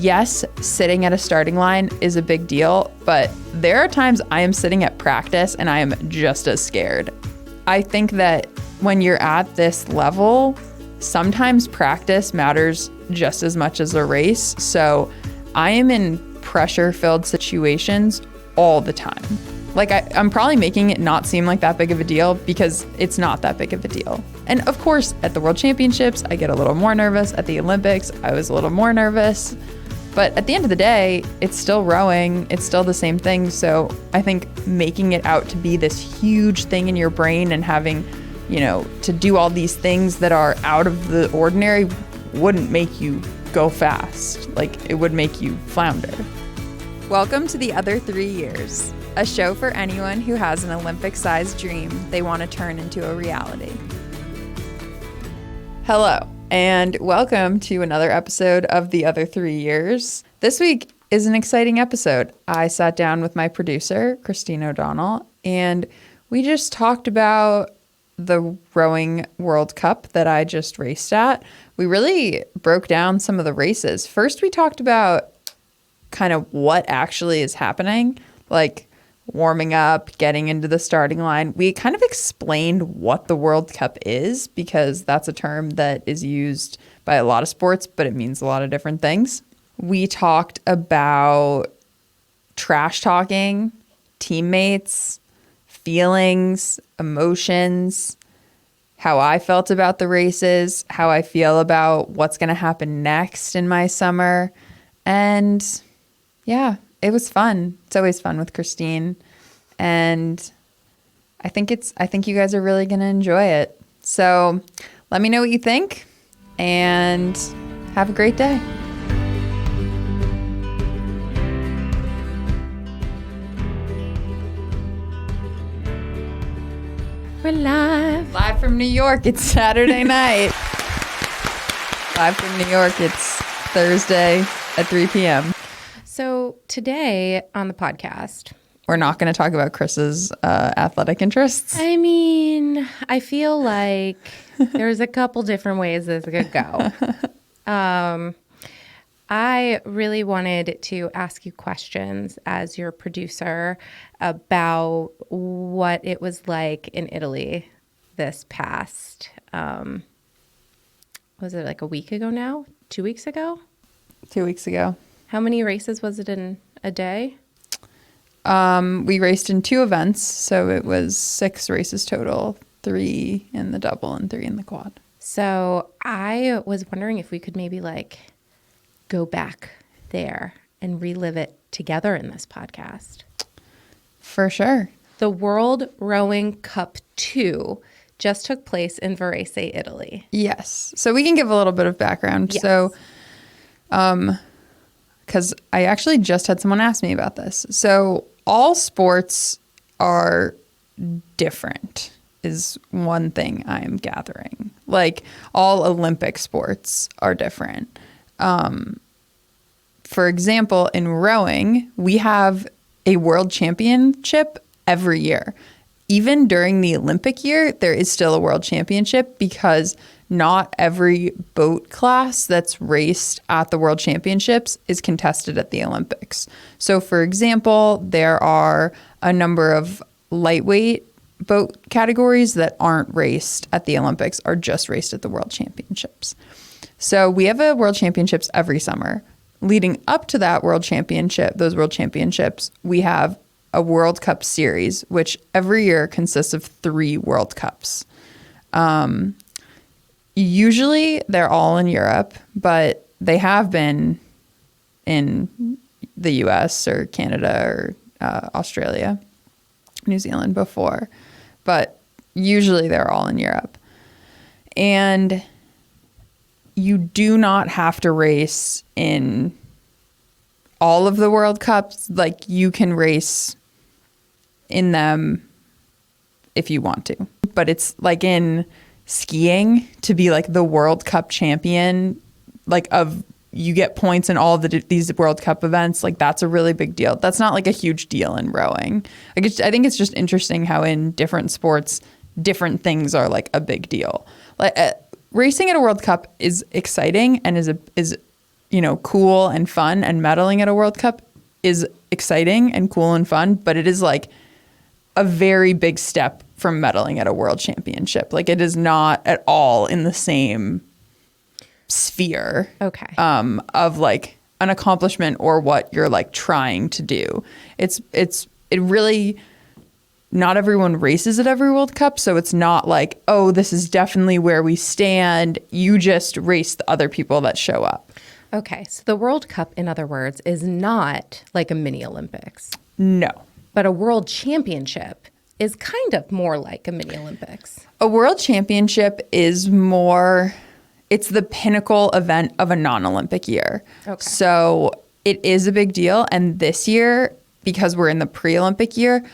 yes, sitting at a starting line is a big deal, but there are times I am sitting at practice and I am just as scared. I think that when you're at this level, sometimes practice matters just as much as a race. So I am in pressure-filled situations all the time. Like I'm probably making it not seem like that big of a deal because it's not that big of a deal. And of course, at the World Championships, I get a little more nervous. At the Olympics, I was a little more nervous. But at the end of the day, it's still rowing. It's still the same thing. So I think making it out to be this huge thing in your brain and having, to do all these things that are out of the ordinary wouldn't make you go fast. Like, it would make you flounder. Welcome to The Other 3 Years, a show for anyone who has an Olympic-sized dream they want to turn into a reality. Hello, and welcome to another episode of The Other 3 Years. This week is an exciting episode. I sat down with my producer, Christine O'Donnell, and we just talked about the rowing World Cup that I just raced at. We really broke down some of the races. First, we talked about kind of what actually is happening, like warming up, getting into the starting line. We kind of explained what the World Cup is because that's a term that is used by a lot of sports, but it means a lot of different things. We talked about trash talking, teammates, feelings, emotions, how I felt about the races, how I feel about what's going to happen next in my summer. And yeah, it was fun. It's always fun with Christine. And I think you guys are really going to enjoy it. So let me know what you think and have a great day. We're live. Live from New York. It's Saturday night. Live from New York. It's Thursday at 3 p.m. So today on the podcast, we're not going to talk about Chris's athletic interests. I mean, I feel like there's a couple different ways this could go. I really wanted to ask you questions as your producer about what it was like in Italy this past, was it like a week ago now? 2 weeks ago? 2 weeks ago. How many races was it in a day? We raced in 2 events, so it was 6 races total, 3 in the double and 3 in the quad. So I was wondering if we could maybe go back there and relive it together in this podcast. For sure. The World Rowing Cup 2 just took place in Varese, Italy. Yes. So we can give a little bit of background. Yes. So, because I actually just had someone ask me about this. So all sports are different is one thing I'm gathering. Like all Olympic sports are different. For example, in rowing, we have a world championship every year. Even during the Olympic year, there is still a world championship because not every boat class that's raced at the World Championships is contested at the Olympics. So, for example, there are a number of lightweight boat categories that aren't raced at the Olympics, are just raced at the World Championships. So we have a World Championships every summer. Leading up to that World Championship, those World Championships, we have a World Cup series, which every year consists of 3 World Cups. Usually they're all in Europe, but they have been in the US or Canada or Australia, New Zealand before. But usually they're all in Europe. And you do not have to race in all of the World Cups. Like, you can race in them if you want to. But it's like in skiing, to be like the World Cup champion, you get points in all of these World Cup events. Like, that's a really big deal. That's not like a huge deal in rowing. I think it's just interesting how in different sports, different things are like a big deal. Like racing at a World Cup is exciting and is cool and fun, and medaling at a World Cup is exciting and cool and fun, but it is like a very big step from medaling at a world championship. Like, it is not at all in the same sphere of like an accomplishment or what you're like trying to do. It really, not everyone races at every World Cup, so it's not like, oh, this is definitely where we stand. You just race the other people that show up. Okay, so the World Cup, in other words, is not like a mini Olympics. No. But a world championship is kind of more like a mini Olympics. A world championship is more, it's the pinnacle event of a non-Olympic year. Okay. So it is a big deal. And this year, because we're in the pre-Olympic year,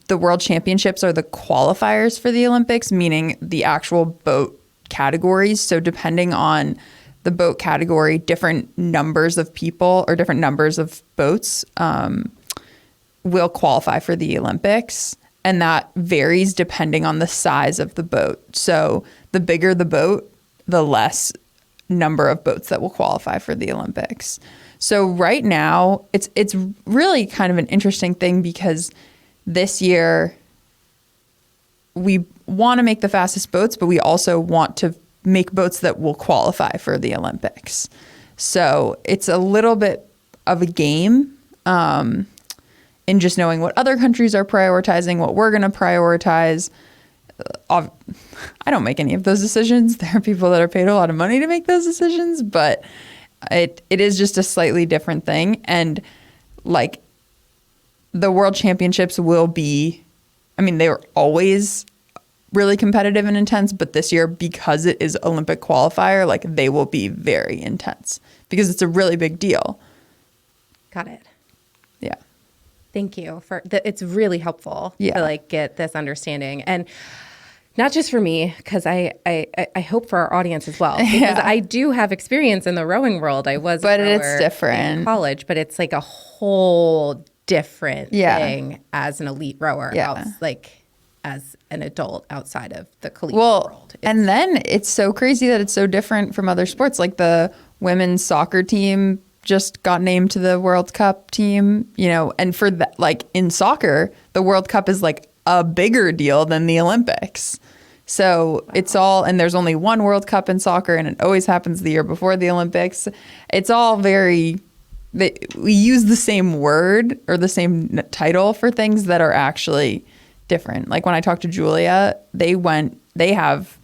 the world championships are the qualifiers for the Olympics, meaning the actual boat categories. So depending on the boat category, different numbers of people or different numbers of boats will qualify for the Olympics. And that varies depending on the size of the boat. So the bigger the boat, the less number of boats that will qualify for the Olympics. So right now, it's really kind of an interesting thing because this year we want to make the fastest boats, but we also want to make boats that will qualify for the Olympics. So it's a little bit of a game in just knowing what other countries are prioritizing, what we're going to prioritize. I don't make any of those decisions. There are people that are paid a lot of money to make those decisions, but it is just a slightly different thing. And like the World Championships will be, I mean, they were always really competitive and intense, but this year, because it is Olympic qualifier, like they will be very intense because it's a really big deal. Got it. Yeah. Thank you for that. It's really helpful to like get this understanding, and not just for me, because I hope for our audience as well, because I do have experience in the rowing world. I was, but it's different in college, but it's like a whole different thing as an elite rower, like as an adult outside of the collegiate world. And then it's so crazy that it's so different from other sports. Like the women's soccer team just got named to the World Cup team, and for that, like in soccer, the World Cup is like a bigger deal than the Olympics. So it's all, and there's only one World Cup in soccer, and it always happens the year before the Olympics. It's all we use the same word or the same title for things that are actually different. Like when I talked to Julia, they have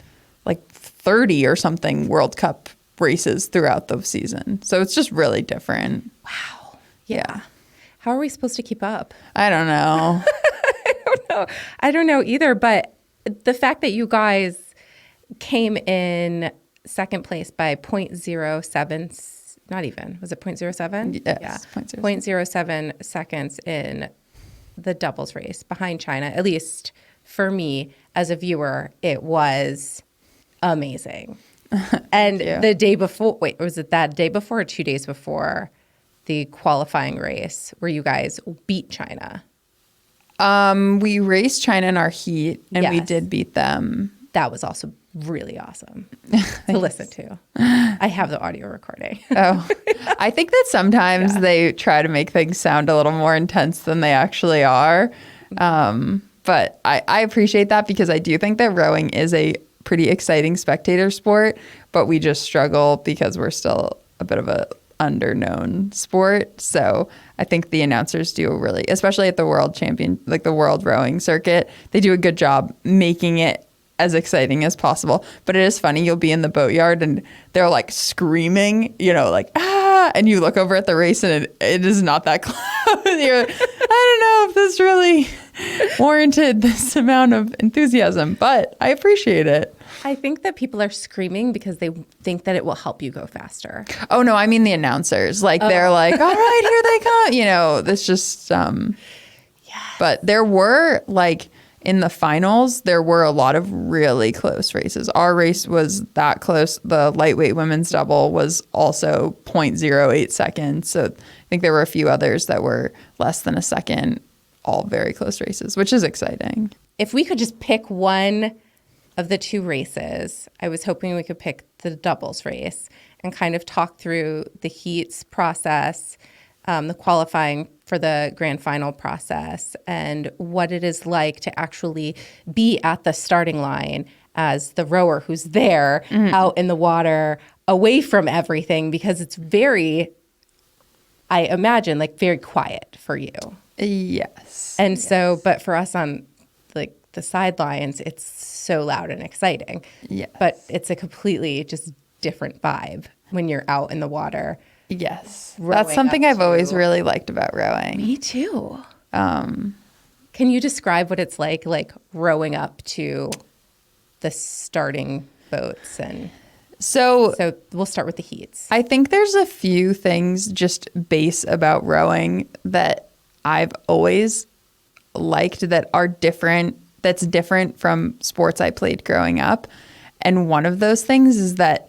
like 30 or something World Cup races throughout the season. So it's just really different. Wow. Yeah. How are we supposed to keep up? I don't know. I don't know either, but the fact that you guys came in second place by 0.07, not even, was it 0.07? Yes, yeah. 0.07 seconds in the doubles race behind China, at least for me as a viewer, it was amazing. And the day before, was it that day before or 2 days before the qualifying race where you guys beat China? We raced China in our heat, and we did beat them. That was also really awesome to listen to. I have the audio recording. I think that sometimes they try to make things sound a little more intense than they actually are. But I appreciate that because I do think that rowing is a pretty exciting spectator sport, but we just struggle because we're still a bit of a underknown sport. So I think the announcers do really, especially at the world champion, like the world rowing circuit, they do a good job making it as exciting as possible. But it is funny, you'll be in the boatyard and they're like screaming, like, ah, and you look over at the race and it is not that close. You're like, I don't know if this really warranted this amount of enthusiasm, but I appreciate it. I think that people are screaming because they think that it will help you go faster. Oh, no, I mean the announcers. Like, they're like, all right, here they come. It's just, but there were, like, in the finals, there were a lot of really close races. Our race was that close. The lightweight women's double was also 0.08 seconds. So I think there were a few others that were less than a second, all very close races, which is exciting. If we could just pick one of the two races, I was hoping we could pick the doubles race and kind of talk through the heats process, the qualifying for the grand final process, and what it is like to actually be at the starting line as the rower who's there out in the water away from everything, because it's very, I imagine, like very quiet for you. Yes. And so, but for us on like the sidelines, it's so loud and exciting. Yes. But it's a completely just different vibe when you're out in the water. Yes. Rowing That's something up I've always to- really liked about rowing. Me too. Can you describe what it's like rowing up to the starting boats? And So so we'll start with the heats. I think there's a few things just base about rowing that I've always liked that are different, that's different from sports I played growing up. And one of those things is that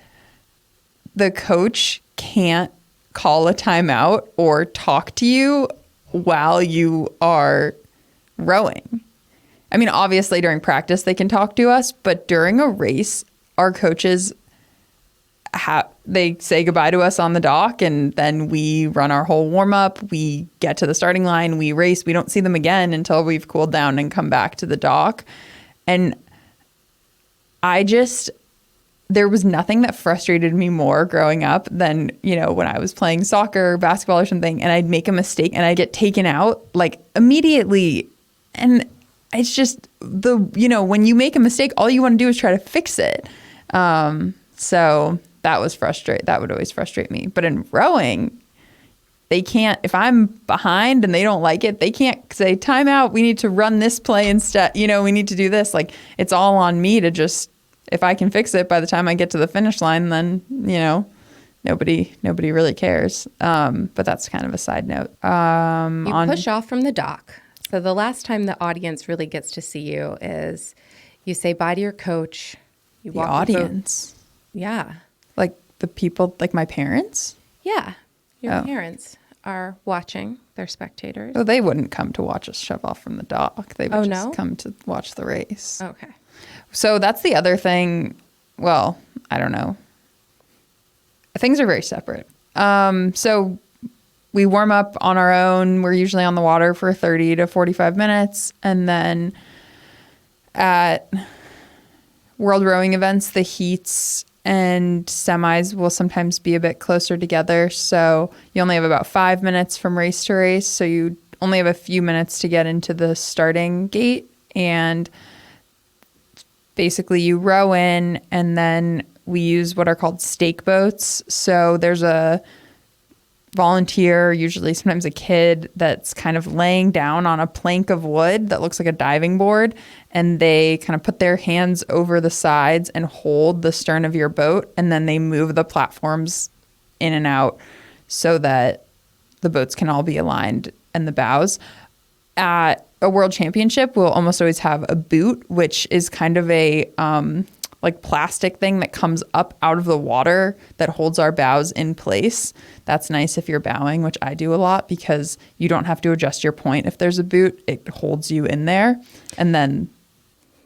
the coach can't call a timeout or talk to you while you are rowing. I mean, obviously during practice they can talk to us, but during a race, our coaches they say goodbye to us on the dock, and then we run our whole warm up. We get to the starting line, we race. We don't see them again until we've cooled down and come back to the dock. And there was nothing that frustrated me more growing up than, when I was playing soccer or basketball or something, and I'd make a mistake and I'd get taken out like immediately. And it's just when you make a mistake, all you want to do is try to fix it. So that would always frustrate me. But in rowing, they can't, if I'm behind and they don't like it, they can't say, time out, we need to run this play instead. We need to do this. Like, it's all on me to just, if I can fix it by the time I get to the finish line, then, nobody really cares. But that's kind of a side note. You push off from the dock. So the last time the audience really gets to see you is you say bye to your coach. You The walk audience. Yeah. Like the people, like my parents? Yeah. Your Oh. parents are watching. They're spectators. Oh, they wouldn't come to watch us shove off from the dock. They would just no? come to watch the race. Okay. So that's the other thing. Well, I don't know. Things are very separate. So we warm up on our own. We're usually on the water for 30 to 45 minutes. And then at world rowing events, the heats and semis will sometimes be a bit closer together. So you only have about 5 minutes from race to race. So you only have a few minutes to get into the starting gate. And basically you row in, and then we use what are called stake boats. So there's a volunteer, usually sometimes a kid, that's kind of laying down on a plank of wood that looks like a diving board, and they kind of put their hands over the sides and hold the stern of your boat, and then they move the platforms in and out so that the boats can all be aligned and the bows. At a world championship, we'll almost always have a boot, which is kind of a like plastic thing that comes up out of the water that holds our bows in place. That's nice if you're bowing, which I do a lot, because you don't have to adjust your point if there's a boot. It holds you in there. And then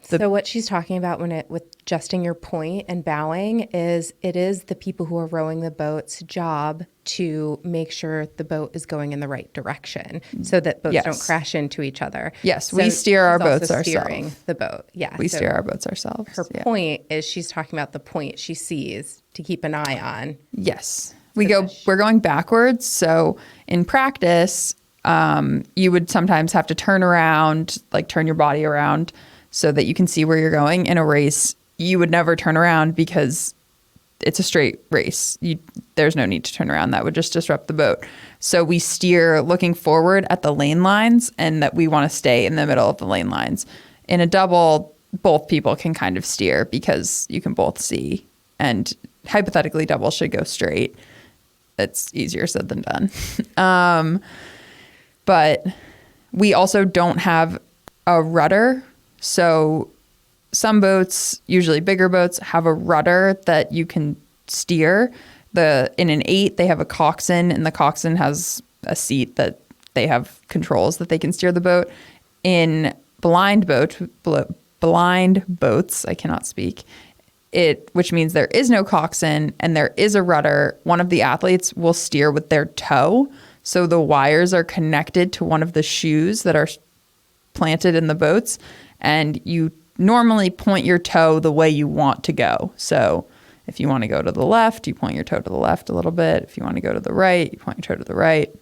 So what she's talking about with adjusting your point and bowing is it is the people who are rowing the boat's job to make sure the boat is going in the right direction so that boats Yes. don't crash into each other. Yes, So we steer our she's also boats ourselves. steering the boat. Yeah. we so steer our boats ourselves. Her Yeah. point is she's talking about the point she sees to keep an eye on. Yes. We're going backwards. So in practice, you would sometimes have to turn around, like turn your body around so that you can see where you're going. In a race, you would never turn around because it's a straight race. There's no need to turn around. That would just disrupt the boat. So we steer looking forward at the lane lines, and that we want to stay in the middle of the lane lines. In a double, both people can kind of steer because you can both see, and hypothetically double should go straight. It's easier said than done. But we also don't have a rudder. So some boats, usually bigger boats, have a rudder that you can steer. In an 8, they have a coxswain, and the coxswain has a seat that they have controls that they can steer the boat. In blind boats, I cannot speak. which means there is no coxswain and there is a rudder, one of the athletes will steer with their toe. So the wires are connected to one of the shoes that are planted in the boats, and you normally point your toe the way you want to go. So if you want to go to the left, you point your toe to the left a little bit. If you want to go to the right, you point your toe to the right.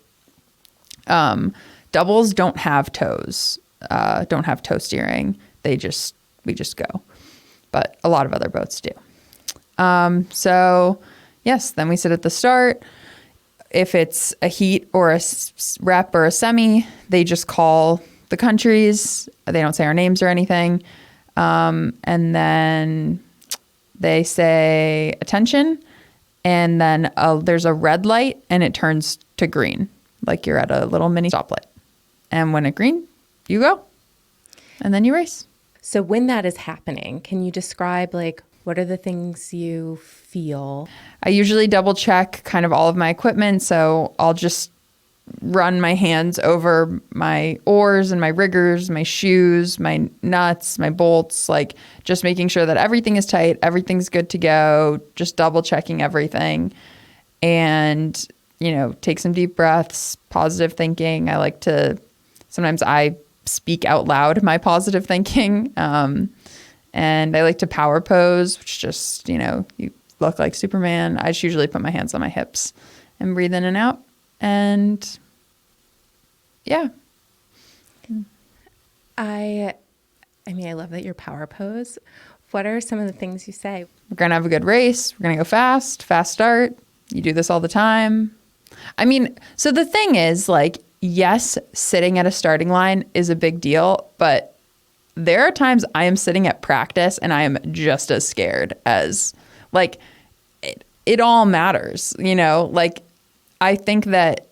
Doubles don't have toes, don't have toe steering. We just go. But a lot of other boats do. So yes, then we sit at the start. If it's a heat or a rep or a semi, they just call the countries. They don't say our names or anything. And then they say attention. And then there's a red light and it turns to green, like you're at a little mini stoplight. And when it's green, you go. And then you race. So when that is happening, can you describe like what are the things you feel? I usually double check kind of all of my equipment. So I'll just run my hands over my oars and my riggers, my shoes, my nuts, my bolts, like just making sure that everything is tight, everything's good to go, just double checking everything. And, take some deep breaths, positive thinking. Sometimes I speak out loud my positive thinking. And I like to power pose, which just, you look like Superman. I just usually put my hands on my hips and breathe in and out. And yeah. I love that your power pose. What are some of the things you say? We're going to have a good race. We're going to go fast start. You do this all the time. So the thing is, like, yes, sitting at a starting line is a big deal, but there are times I am sitting at practice and I am just as scared as, like, it all matters, like, I think that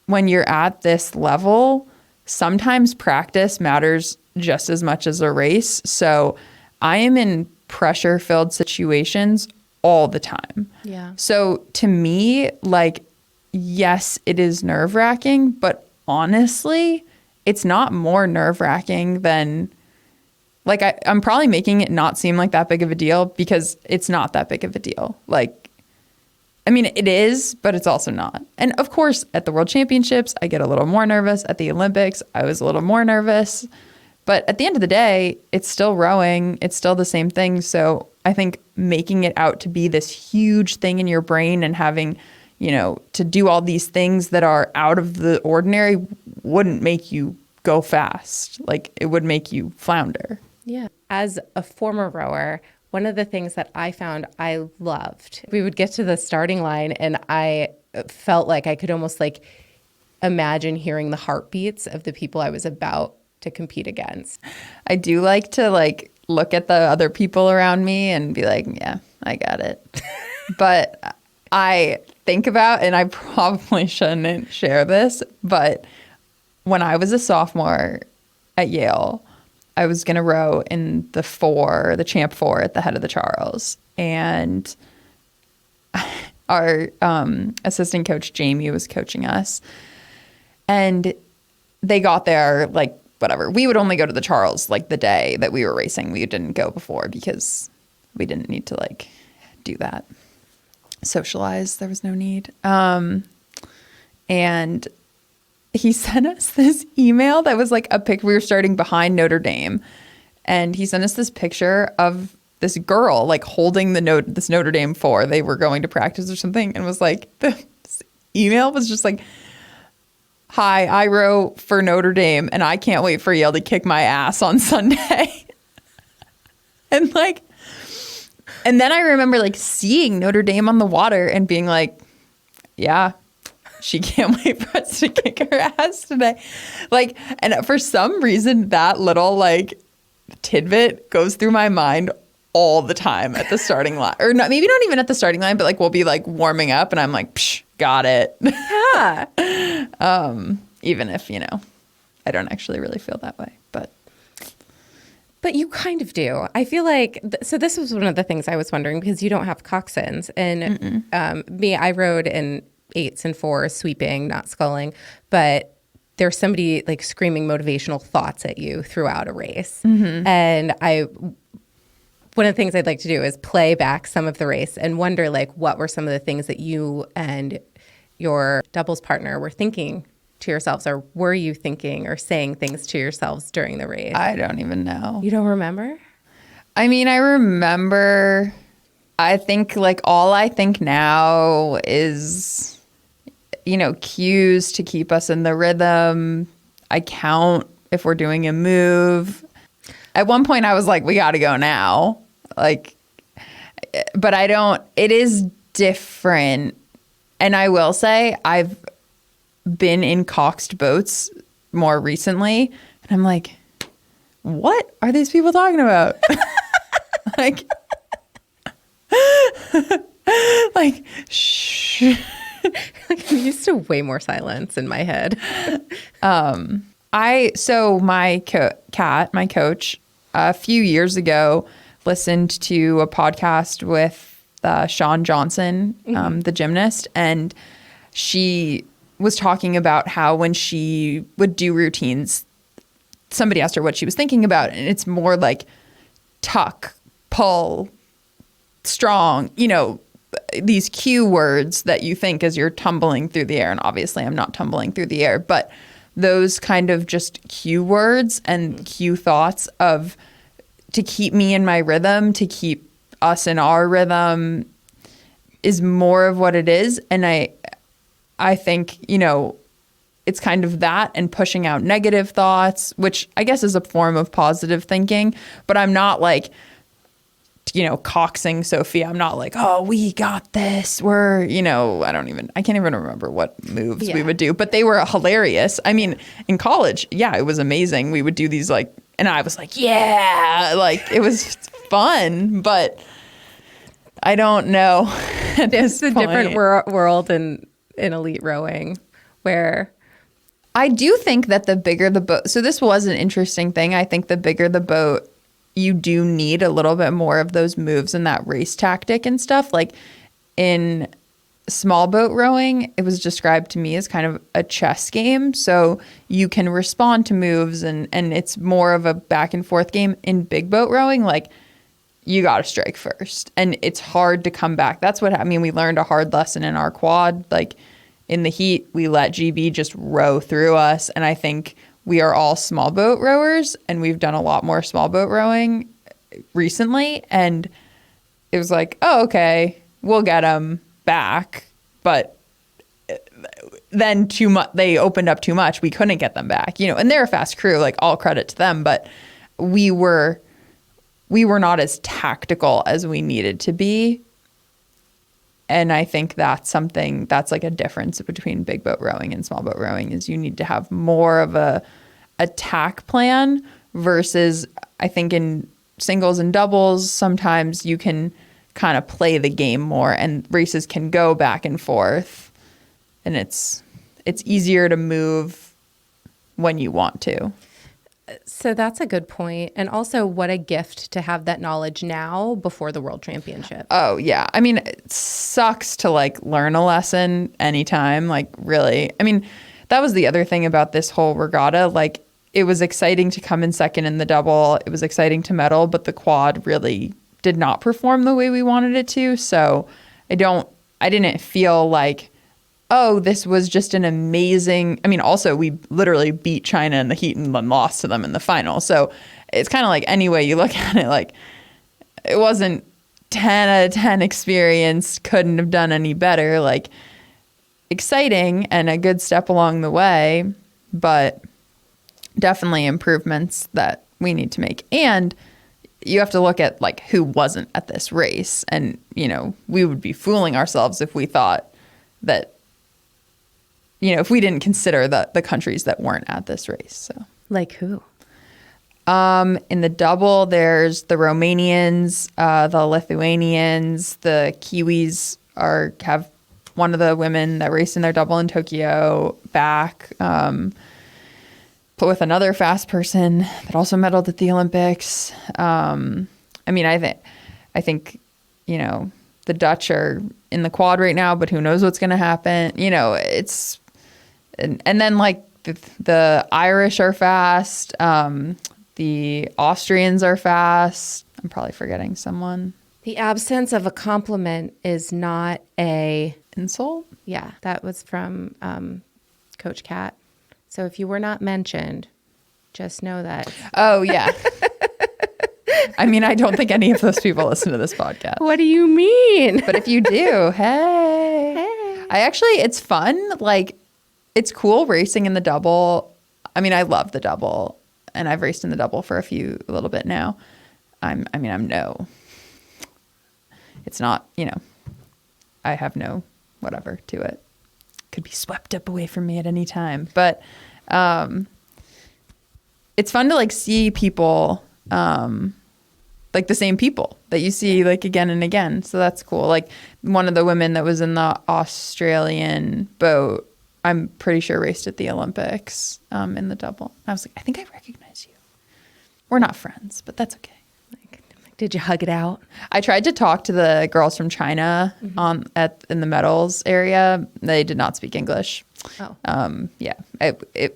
when you're at this level, sometimes practice matters just as much as a race. So I am in pressure-filled situations all the time. Yeah. So to me, like, yes, it is nerve-wracking, but honestly, it's not more nerve-wracking than, like, I'm probably making it not seem like that big of a deal because it's not that big of a deal. Like, it is, but it's also not. And of course, at the World Championships, I get a little more nervous. At the Olympics, I was a little more nervous. But at the end of the day, it's still rowing. It's still the same thing. So I think making it out to be this huge thing in your brain and having, to do all these things that are out of the ordinary wouldn't make you go fast. Like, it would make you flounder. Yeah. As a former rower, one of the things that I found I loved, we would get to the starting line and I felt like I could almost like imagine hearing the heartbeats of the people I was about to compete against. I do like to look at the other people around me and be like, yeah, I got it. But I think about, and I probably shouldn't share this, but when I was a sophomore at Yale, I was going to row in the Champ 4 at the head of the Charles. And our assistant coach, Jamie, was coaching us. And they got there, like, whatever. We would only go to the Charles, like, the day that we were racing. We didn't go before because we didn't need to, like, do that. Socialize. There was no need. And he sent us this email that was like a pic. We were starting behind Notre Dame, and he sent us this picture of this girl like holding this Notre Dame 4. They were going to practice or something, and was like, this email was just like, "Hi, I row for Notre Dame, and I can't wait for Yale to kick my ass on Sunday." And then I remember like seeing Notre Dame on the water and being like, yeah. She can't wait for us to kick her ass today. Like, and for some reason, that little like tidbit goes through my mind all the time at the starting line. Or not, maybe not even at the starting line, but like we'll be like warming up and I'm like, psh, got it. Yeah. Even if, I don't actually really feel that way. But you kind of do. I feel like, so this was one of the things I was wondering because you don't have coxswains. And I rode in 8s and 4s, sweeping, not sculling, but there's somebody like screaming motivational thoughts at you throughout a race. Mm-hmm. And I one of the things I'd like to do is play back some of the race and wonder, like, what were some of the things that you and your doubles partner were thinking to yourselves, or were you thinking or saying things to yourselves during the race? I don't even know. You don't remember? I mean, I remember, I think like all I think now is, cues to keep us in the rhythm. I count if we're doing a move. At one point I was like, we got to go now. Like, but it is different. And I will say I've been in coxed boats more recently. And I'm like, what are these people talking about? like shh. I'm used to way more silence in my head. So my my coach, a few years ago, listened to a podcast with Shawn Johnson, the gymnast, and she was talking about how when she would do routines, somebody asked her what she was thinking about, and it's more like tuck, pull, strong, these cue words that you think as you're tumbling through the air. And obviously I'm not tumbling through the air, but those kind of just cue words and cue thoughts to keep me in my rhythm, to keep us in our rhythm is more of what it is. And I think, it's kind of that and pushing out negative thoughts, which I guess is a form of positive thinking, but I'm not like, coxing Sophia. I'm not like, oh, we got this. We're, I can't even remember what moves we would do, but they were hilarious. I mean, in college, it was amazing. We would do these and I was like, it was fun, but I don't know. It's a different world in elite rowing where I do think that the bigger the boat, so this was an interesting thing. I think the bigger the boat, you do need a little bit more of those moves and that race tactic and stuff. Like in small boat rowing, it was described to me as kind of a chess game. So you can respond to moves and it's more of a back and forth game. In big boat rowing, you got to strike first and it's hard to come back. That's what, we learned a hard lesson in our quad. In the heat, we let GB just row through us. And I think we are all small boat rowers and we've done a lot more small boat rowing recently. And it was like, oh, okay, we'll get them back. But then they opened up too much. We couldn't get them back, and they're a fast crew, all credit to them. But we were not as tactical as we needed to be. And I think that's something that's a difference between big boat rowing and small boat rowing is you need to have more of a attack plan versus I think in singles and doubles, sometimes you can kind of play the game more and races can go back and forth and it's easier to move when you want to. So that's a good point. And also what a gift to have that knowledge now before the World Championship. Oh, yeah. It sucks to learn a lesson anytime, really. That was the other thing about this whole regatta. It was exciting to come in second in the double. It was exciting to medal, but the quad really did not perform the way we wanted it to. So I didn't feel oh, this was just an amazing, also we literally beat China in the heat and then lost to them in the final. So it's kind of any way you look at it, it wasn't 10 out of 10 experience, couldn't have done any better. Exciting and a good step along the way, but definitely improvements that we need to make. And you have to look at who wasn't at this race. And, we would be fooling ourselves if we thought that, if we didn't consider the countries that weren't at this race. So, who? In the double, there's the Romanians, the Lithuanians, the Kiwis have one of the women that raced in their double in Tokyo back, with another fast person that also medaled at the Olympics. I think, the Dutch are in the quad right now, but who knows what's going to happen? It's. And then the Irish are fast. The Austrians are fast. I'm probably forgetting someone. The absence of a compliment is not a Insult? Yeah, that was from Coach Kat. So if you were not mentioned, just know that. Oh, yeah. I mean, I don't think any of those people listen to this podcast. What do you mean? But if you do, hey. It's fun. Like, it's cool racing in the double. I mean, I love the double, and I've raced in the double for a little bit now. It's not, I have no whatever to it. Could be swept up away from me at any time. But it's fun to like see people, like the same people that you see like again and again. So that's cool. Like one of the women that was in the Australian boat, I'm pretty sure raced at the Olympics in the double. I was like, I think I recognize you. We're not friends, but that's okay. Did you hug it out? I tried to talk to the girls from China in the medals area. They did not speak English. Oh. Yeah.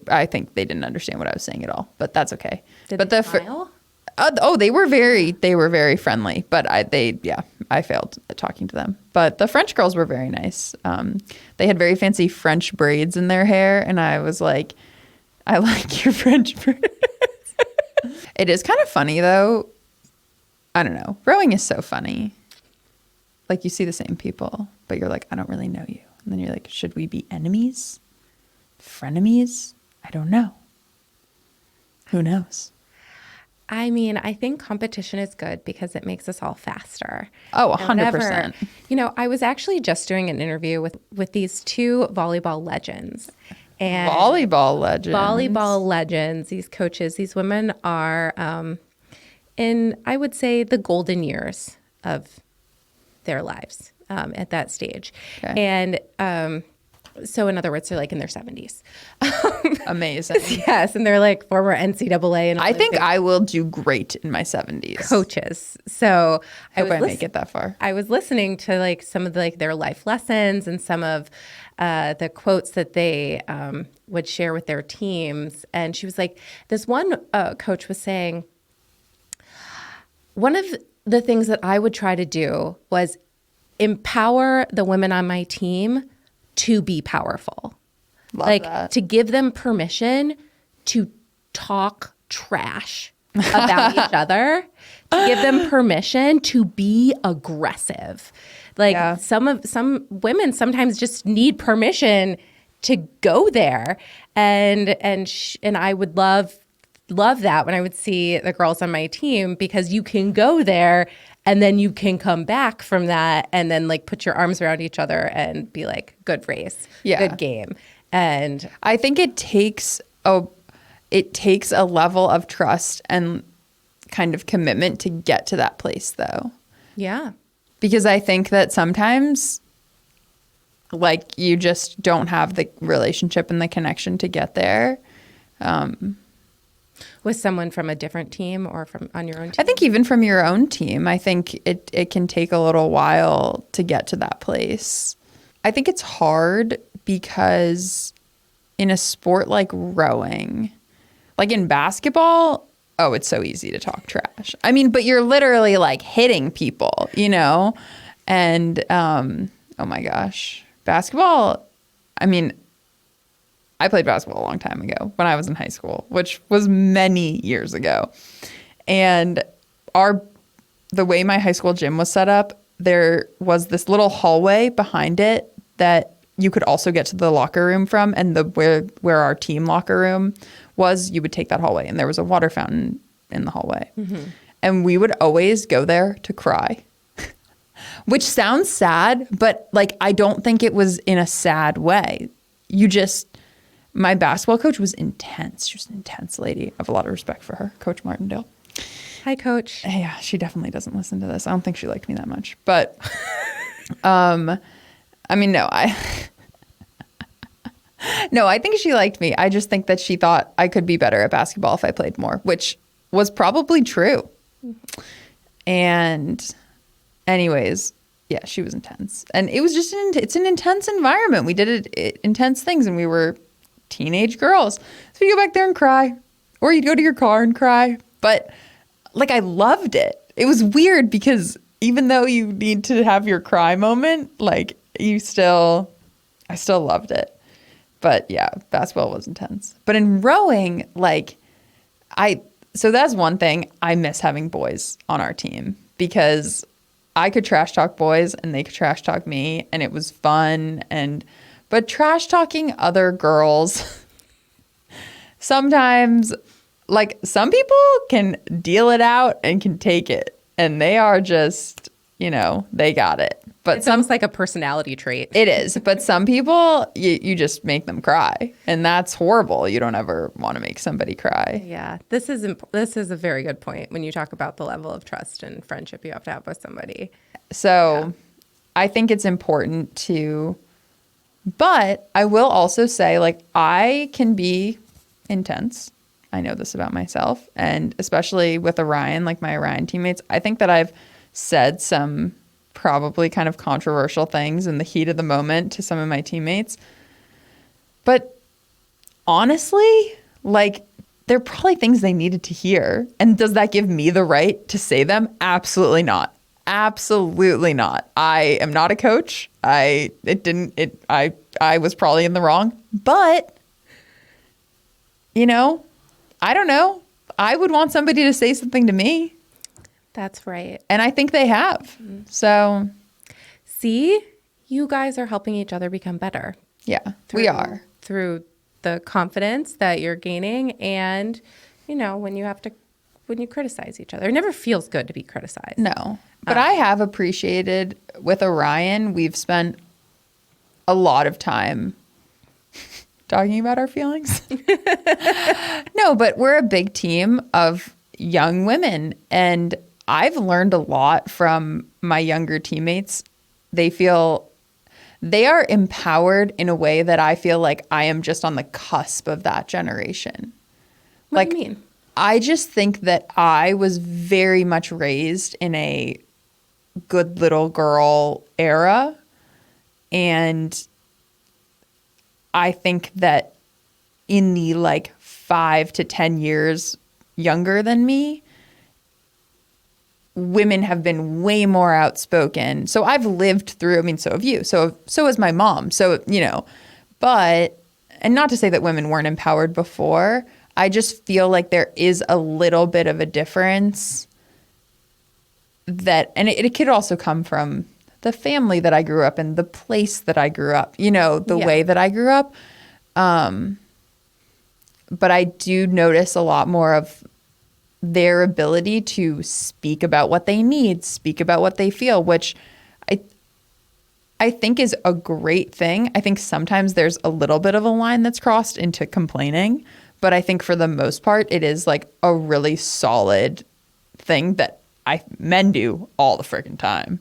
I think they didn't understand what I was saying at all, but that's okay. Did but they smile? They were very friendly, but I failed at talking to them. But the French girls were very nice. They had very fancy French braids in their hair, and I was like, I like your French braids. It is kind of funny though. I don't know. Rowing is so funny. Like you see the same people, but you're like, I don't really know you. And then you're like, should we be enemies? Frenemies? I don't know. Who knows? I mean, I think competition is good because it makes us all faster. Oh, 100%. I was actually just doing an interview with these two volleyball legends. And Volleyball legends. These coaches, these women are in, I would say, the golden years of their lives at that stage. Okay. And so in other words, they're like in their 70s. Amazing. Yes. And they're like former NCAA. And I think I will do great in my 70s. Coaches. So I make it that far. I was listening to like some of their life lessons and some of the quotes that they would share with their teams. And she was like, this one coach was saying, one of the things that I would try to do was empower the women on my team to be powerful. Love that. To give them permission to talk trash about each other, to give them permission to be aggressive. Some women sometimes just need permission to go there. And I would love that when I would see the girls on my team, because you can go there and then you can come back from that and then like put your arms around each other and be like, good race, good game. And I think it takes a level of trust and kind of commitment to get to that place though. Yeah. Because I think that sometimes like you just don't have the relationship and the connection to get there. With someone from a different team or from on your own team? I think even from your own team, I think it can take a little while to get to that place. I think it's hard because in a sport like rowing, like in basketball, it's so easy to talk trash. I mean, but you're literally like hitting people, and oh my gosh, basketball, I mean, I played basketball a long time ago when I was in high school, which was many years ago. And the way my high school gym was set up, there was this little hallway behind it that you could also get to the locker room from. And where our team locker room was, you would take that hallway. And there was a water fountain in the hallway. Mm-hmm. And we would always go there to cry, which sounds sad, but like I don't think it was in a sad way. My basketball coach was intense. She was an intense lady. I have a lot of respect for her, Coach Martindale. Hi, Coach. Yeah, she definitely doesn't listen to this. I don't think she liked me that much. But, no, I think she liked me. I just think that she thought I could be better at basketball if I played more, which was probably true. And anyways, yeah, she was intense. And it was just it's an intense environment. We did intense things, and we were teenage girls. So you go back there and cry, or you'd go to your car and cry. But like, I loved it. it was weird because even though you need to have your cry moment, like I still loved it. But yeah, basketball was intense. But in rowing, like so that's one thing. I miss having boys on our team because I could trash talk boys and they could trash talk me and it was fun. But trash talking other girls, sometimes, like some people can deal it out and can take it and they are just, they got it. But it's almost like a personality trait. It is. But some people, you just make them cry. And that's horrible. You don't ever want to make somebody cry. Yeah. This is a very good point when you talk about the level of trust and friendship you have to have with somebody. So I think it's important to, but I will also say, like, I can be intense. I know this about myself. And especially with Orion, like my Orion teammates, I think that I've said some probably kind of controversial things in the heat of the moment to some of my teammates. But honestly, like they're probably things they needed to hear. And does that give me the right to say them? Absolutely not. Absolutely not. I am not a coach. I was probably in the wrong, but I don't know. I would want somebody to say something to me. That's right. And I think they have. Mm-hmm. So. See, you guys are helping each other become better. Yeah, we are. Through the confidence that you're gaining and, when you criticize each other. It never feels good to be criticized. No. But I have appreciated with Orion, we've spent a lot of time talking about our feelings. No, but we're a big team of young women and I've learned a lot from my younger teammates. They are empowered in a way that I feel like I am just on the cusp of that generation. What do you mean? I just think that I was very much raised in a good little girl era. And I think that in the 5 to 10 years younger than me, women have been way more outspoken. So I've lived through, so have you. So has my mom. So, but, and not to say that women weren't empowered before, I just feel like there is a little bit of a difference and it could also come from the family that I grew up in, the place that I grew up, way that I grew up. But I do notice a lot more of their ability to speak about what they need, speak about what they feel, which I think is a great thing. I think sometimes there's a little bit of a line that's crossed into complaining, but I think for the most part, it is like a really solid thing that men do all the freaking time.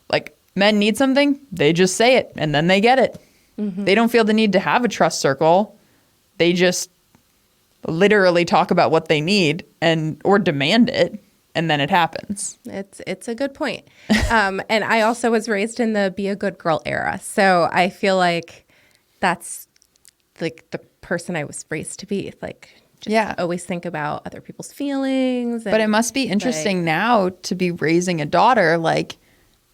Like men need something, they just say it and then they get it. Mm-hmm. They don't feel the need to have a trust circle. They just literally talk about what they need or demand it, and then it happens. It's a good point. And I also was raised in the be a good girl era. So I feel like that's like the person I was raised to be. Always think about other people's feelings. But it must be interesting now to be raising a daughter. Like,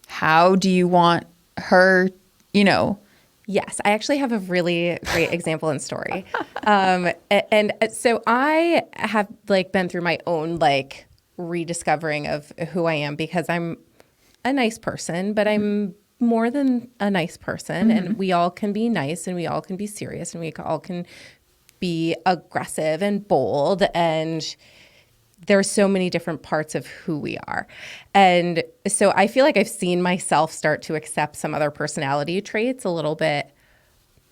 how do you want her, Yes, I actually have a really great example and story. And so I have been through my own rediscovering of who I am because I'm a nice person, but I'm more than a nice person. Mm-hmm. And we all can be nice and we all can be serious and we all can be aggressive and bold and there are so many different parts of who we are. And so I feel like I've seen myself start to accept some other personality traits a little bit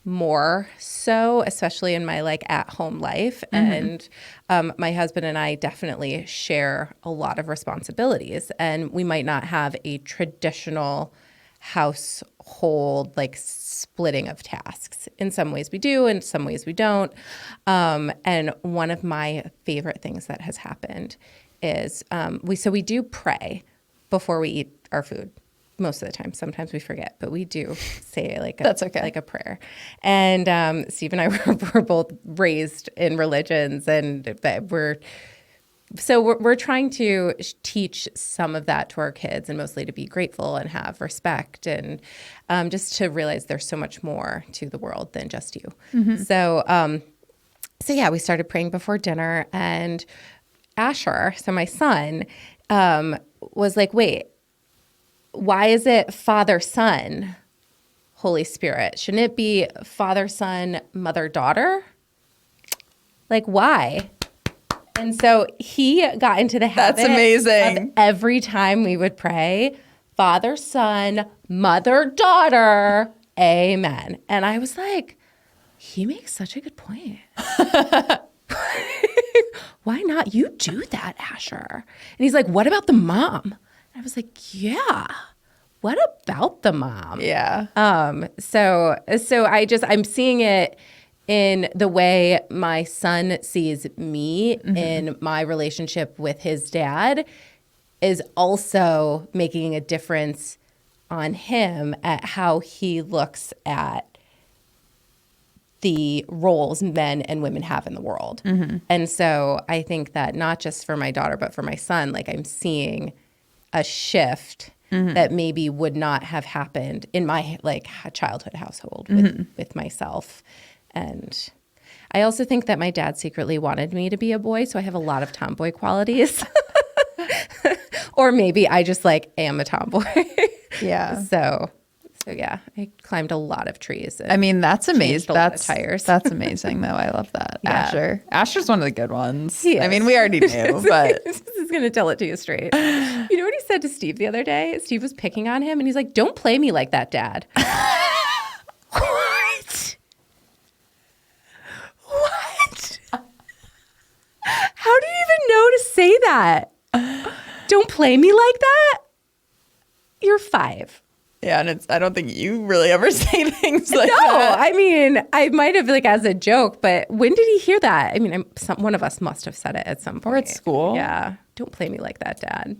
more so, especially in my at-home life. Mm-hmm. And my husband and I definitely share a lot of responsibilities. And we might not have a traditional household splitting of tasks. In some ways we do, in some ways we don't. And one of my favorite things that has happened is we do pray before we eat our food. Most of the time. Sometimes we forget, but we do say that's okay. Like a prayer. And Steve and I were both raised in religions and we're So we're trying to teach some of that to our kids, and mostly to be grateful and have respect, and just to realize there's so much more to the world than just you. So yeah, we started praying before dinner, and Asher, so my son, was like, wait, why is it Father, Son, Holy Spirit? Shouldn't it be Father, Son, Mother, Daughter? Like, why? And so he got into the habit That's amazing. of every time we would pray, Father, Son, Mother, Daughter, Amen. And I was like, he makes such a good point. Why not you do that, Asher? And he's like, what about the mom? And I was like, yeah, what about the mom? Yeah. So I'm seeing it in the way my son sees me in my relationship with his dad is also making a difference on him at how he looks at the roles men and women have in the world. And so I think that not just for my daughter, but for my son, like I'm seeing a shift that maybe would not have happened in my like childhood household with myself. And I also think that my dad secretly wanted me to be a boy, so I have a lot of tomboy qualities. Or maybe I just like am a tomboy. Yeah. So yeah, I climbed a lot of trees. I mean, that's amazing. That's tires. That's amazing, though. I love that. Yeah. Asher. Asher's one of the good ones. He I is. mean, we already knew, but This is going to tell it to you straight. You know what he said to Steve the other day? Steve was picking on him, and he's like, "Don't play me like that, Dad." What? What? How do you even know to say that? Don't play me like that? You're 5. yeah, and I don't think you really ever say things like No, that. I mean, I might have like as a joke, but when did he hear that? I mean, one of us must have said it at some point. Or at school. Yeah. Don't play me like that, Dad.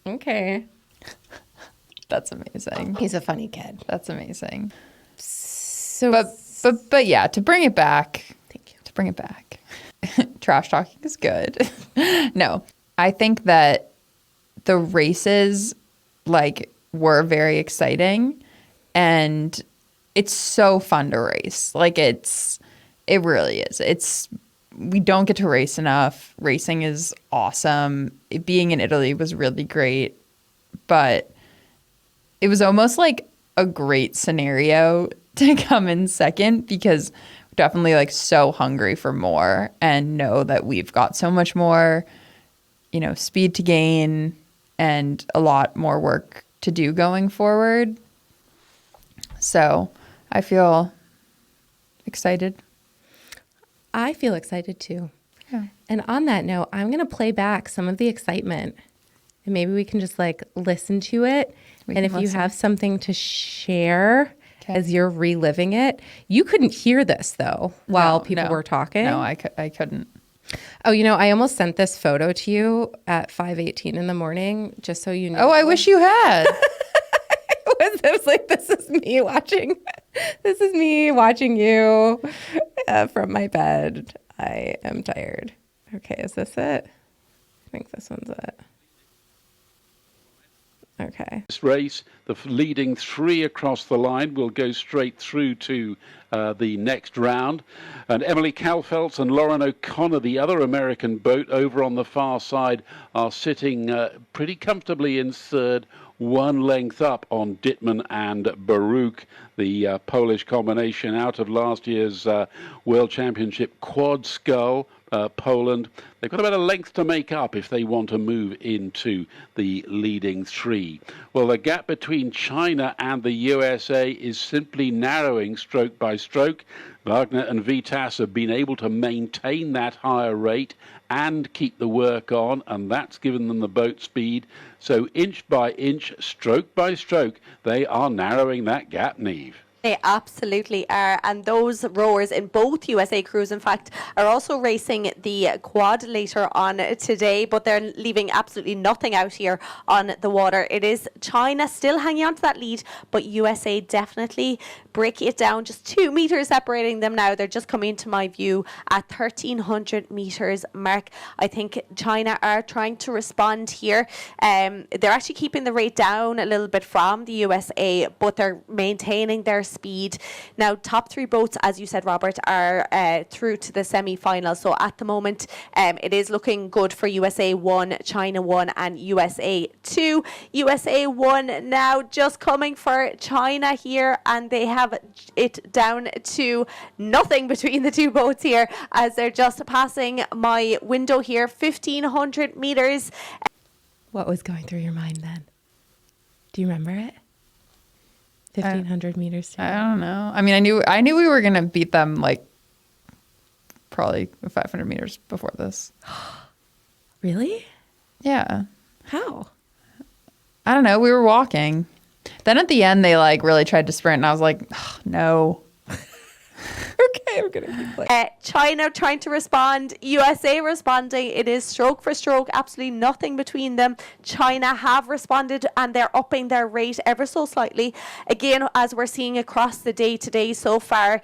Okay. That's amazing. He's a funny kid. That's amazing. So, But yeah, to bring it back. thank you. To bring it back. Trash talking is good. No, I think that the races like were very exciting, and it's so fun to race. Like it really is. We don't get to race enough. Racing is awesome. Being in Italy was really great, but it was almost like a great scenario to come in second because we're definitely like so hungry for more and know that we've got so much more, speed to gain and a lot more work to do going forward. So I feel excited. I feel excited too. Yeah. And on that note, I'm going to play back some of the excitement, and maybe we can just like listen to it. And if you have something to share as you're reliving it, you couldn't hear this though while people were talking. No, I couldn't. Oh, I almost sent this photo to you at 5:18 in the morning, just so you know. Oh, I wish you had. It was like, this is me watching you from my bed. I am tired. Okay, is this it? I think this one's it. Okay. This race, the leading 3 across the line will go straight through to the next round. And Emily Calfeltz and Lauren O'Connor, the other American boat over on the far side, are sitting pretty comfortably in third, one length up on Dittman and Baruch, the Polish combination out of last year's World Championship quad scull. Poland. They've got about a length to make up if they want to move into the leading 3. Well, the gap between China and the USA is simply narrowing stroke by stroke. Wagner and Vitas have been able to maintain that higher rate and keep the work on, and that's given them the boat speed. So inch by inch, stroke by stroke, they are narrowing that gap, Neve. They absolutely are. And those rowers in both USA crews, in fact, are also racing the quad later on today, but they're leaving absolutely nothing out here on the water. It is China still hanging on to that lead, but USA definitely breaking it down. Just 2 meters separating them now. They're just coming into my view at 1,300 meters mark. I think China are trying to respond here. They're actually keeping the rate down a little bit from the USA, but they're maintaining their speed. Now, top 3 boats, as you said, Robert, are through to the semi-final. So at the moment, it is looking good for USA 1, China 1 and USA 2. USA 1 now just coming for China here, and they have it down to nothing between the 2 boats here as they're just passing my window here, 1,500 meters. What was going through your mind then? Do you remember it? 1,500 meters. I don't know. I mean, I knew we were gonna beat them like probably 500 meters before this. Really? Yeah. How? I don't know. We were walking. Then at the end, they like really tried to sprint, and I was like, oh, no. Okay, we're gonna keep playing. China trying to respond, USA responding. It is stroke for stroke, absolutely nothing between them. China have responded and they're upping their rate ever so slightly. Again, as we're seeing across the day today so far,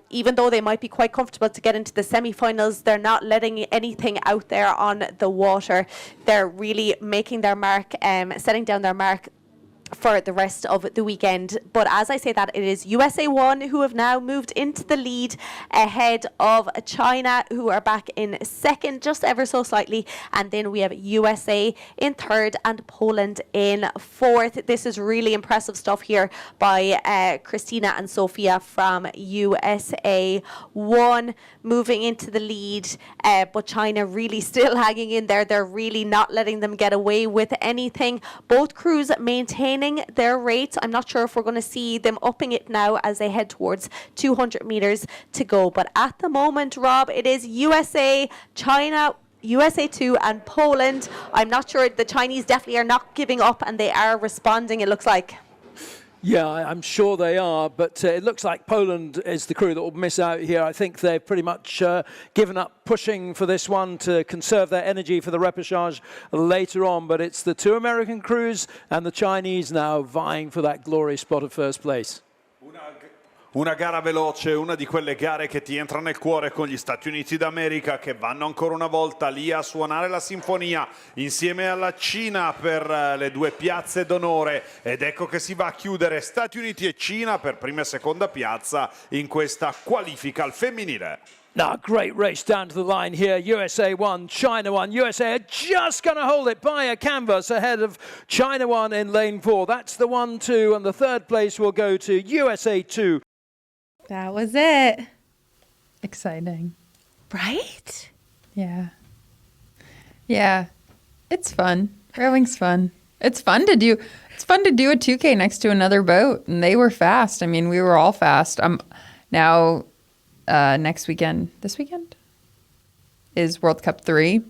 even though they might be quite comfortable to get into the semi-finals, they're not letting anything out there on the water. They're really making their mark, setting down their mark for the rest of the weekend. But as I say that, it is USA 1 who have now moved into the lead ahead of China, who are back in second just ever so slightly, and then we have USA in third and Poland in fourth. This is really impressive stuff here by Christina and Sophia from USA 1 moving into the lead, but China really still hanging in there. They're really not letting them get away with anything. Both crews maintaining their rates. I'm not sure if we're going to see them upping it now as they head towards 200 meters to go. But at the moment, Rob, it is USA, China, USA 2 and Poland. I'm not sure. The Chinese definitely are not giving up and they are responding, it looks like. Yeah, I'm sure they are, but it looks like Poland is the crew that will miss out here. I think they've pretty much given up pushing for this one to conserve their energy for the repechage later on, but it's the 2 American crews and the Chinese now vying for that glorious spot of first place. Una gara veloce, una di quelle gare che ti entra nel cuore con gli Stati Uniti d'America che vanno ancora una volta lì a suonare la sinfonia insieme alla Cina per le 2 piazze d'onore, ed ecco che si va a chiudere Stati Uniti e Cina per prima e seconda piazza in questa qualifica al femminile. Now, great race down to the line here. USA 1, China 1. USA are just going to hold it by a canvas ahead of China 1 in lane 4. That's the 1-2, and the third place will go to USA 2. That was it. Exciting. Right? Yeah. Yeah. It's fun. Rowing's fun. It's fun to do a 2K next to another boat, and they were fast. I mean, we were all fast. Now next weekend, this weekend is World Cup 3.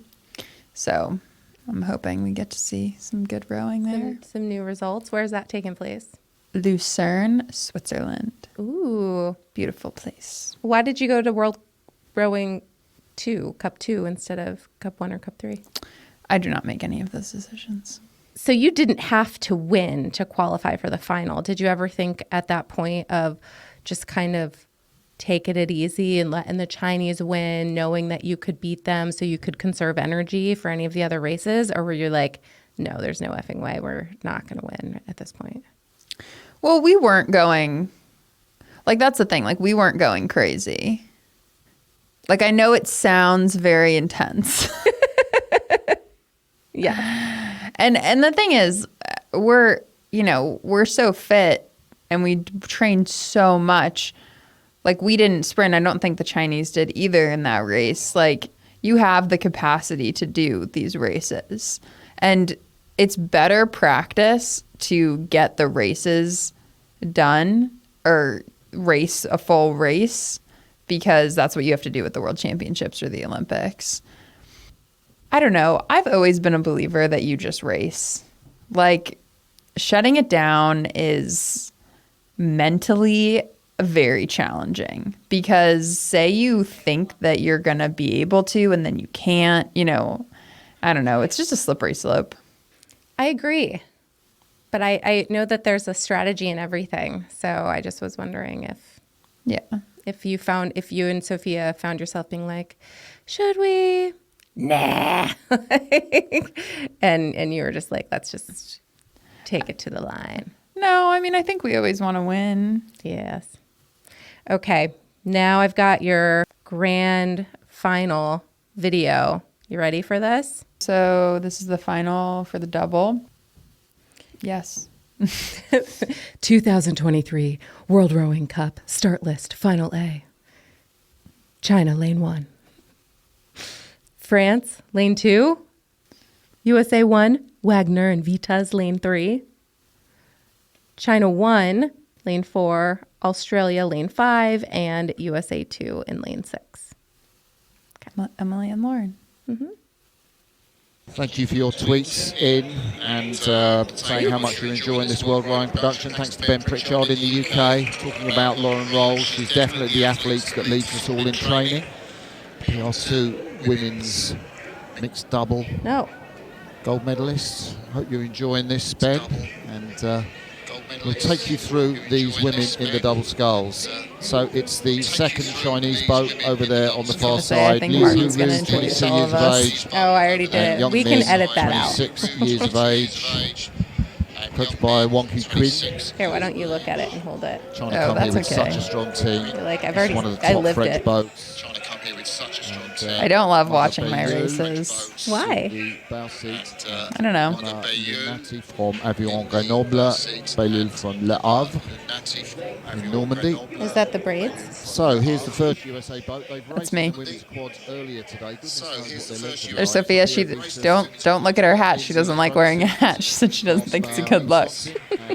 So I'm hoping we get to see some good rowing there. Some new results. Where's that taking place? Lucerne, Switzerland. Ooh. Beautiful place. Why did you go to World Rowing 2, Cup 2, instead of Cup 1 or Cup 3? I do not make any of those decisions. So you didn't have to win to qualify for the final. Did you ever think at that point of just kind of taking it easy and letting the Chinese win, knowing that you could beat them so you could conserve energy for any of the other races? Or were you like, no, there's no effing way, we're not going to win at this point? Well, we weren't going, like, that's the thing. Like, we weren't going crazy. Like, I know it sounds very intense. Yeah. And the thing is, we're so fit and we trained so much. Like, we didn't sprint. I don't think the Chinese did either in that race. Like, you have the capacity to do these races. And it's better practice to get the races done or race a full race, because that's what you have to do with the World Championships or the Olympics. I don't know. I've always been a believer that you just race. Like, shutting it down is mentally very challenging, because say you think that you're going to be able to and then you can't, I don't know. It's just a slippery slope. I agree. But I know that there's a strategy in everything. So I just was wondering if you and Sophia found yourself being like, should we? Nah. and you were just like, let's just take it to the line. No, I mean, I think we always want to win. Yes. Okay. Now I've got your grand final video. You ready for this? So this is the final for the double. Yes. 2023 World Rowing Cup start list final A. China lane 1. France lane 2. USA 1 Wagner and Vitas lane 3. China 1 lane 4, Australia lane 5, and USA 2 in lane 6. Emily and Lauren. Mm-hmm. Thank you for your tweets in and saying how much you're enjoying this World Rowing production. Thanks to Ben Pritchard in the UK, talking about Lauren Rolls. She's definitely the athlete that leads us all in training. PR2 women's mixed double gold medalists. Hope you're enjoying this, Ben. And we'll take you through these women in the double sculls. So it's the second Chinese boat over there on the far side. I think Martin's going to introduce all of us. Oh, I already did it. We can edit that out. 26 years of age. Coached by Wonky Quinn. Here, why don't you look at it and hold it? Trying to come here with such a strong team. Like, It's one of the top French boats. I don't love watching my races. Why? I don't know. Nati from Aviron Grenoble, Bellil from Le Havre in Normandy. Is that the braids? So here's the first USA boat. They've raced me. the women's quads earlier today. There's Sophia. She don't look at her hat. She doesn't like wearing a hat. She said she doesn't think it's a good look.